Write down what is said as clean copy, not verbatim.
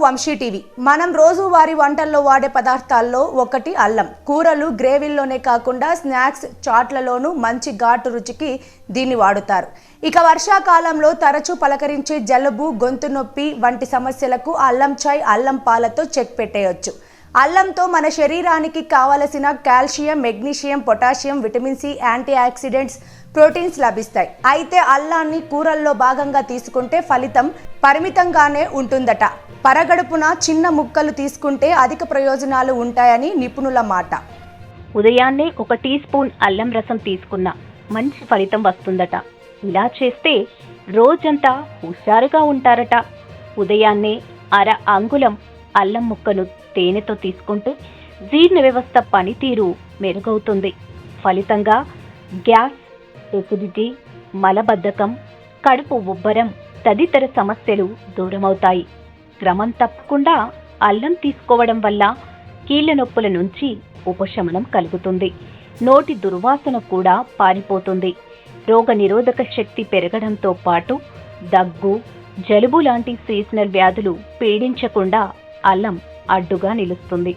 Vamsi TV. మనం రోజువారీ వంటల్లో వాడే పదార్థాల్లో ఒకటి అల్లం. కూరలు, గ్రేవీల్లోనే కాకుండా స్నాక్స్, చాట్లలోనూ మంచి ఘాటు రుచికి దీన్ని వాడుతారు. ఇక వర్షాకాలంలో తరచూ పలకరించే జలుబు, గొంతు నొప్పి వంటి సమస్యలకు అల్లం చాయ్, అల్లం పాలతో చెక్ పెట్టేయొచ్చు. అల్లంతో మన శరీరానికి కావలసిన calcium, magnesium, potassium, vitamin C, antioxidants, proteins లభిస్తాయి. అయితే అల్లాన్ని కూరల్లో భాగంగా తీసుకుంటే ఫలితం పరిమితంగానే ఉంటుందట. పరగడుపున చిన్న ముక్కలు తీసుకుంటే అధిక ప్రయోజనాలు ఉంటాయని నిపుణుల మాట. ఉదయాన్నే 1 టీ స్పూన్ అల్లం రసం తీసుకున్న మంచి ఫలితం వస్తుందట. ఇలా చేస్తే రోజంతా హుషారుగా ఉంటారట. ఉదయాన్నే 1/2 అంగుళం అల్లం ముక్కను తేనెతో తీసుకుంటే జీర్ణ వ్యవస్థ పనితీరు మెరుగవుతుంది. ఫలితంగా గ్యాస్, ఎసిడిటీ, మలబద్ధకం, కడుపు ఉబ్బరం తదితర సమస్యలు దూరమవుతాయి. క్రమం తప్పకుండా అల్లం తీసుకోవడం వల్ల కీళ్ల నొప్పుల నుంచి ఉపశమనం కలుగుతుంది. నోటి దుర్వాసన కూడా పారిపోతుంది. రోగ నిరోధక శక్తి పెరగడంతో పాటు దగ్గు, జలుబు లాంటి సీజనల్ వ్యాధులు పీడించకుండా అల్లం అడ్డుగా నిలుస్తుంది.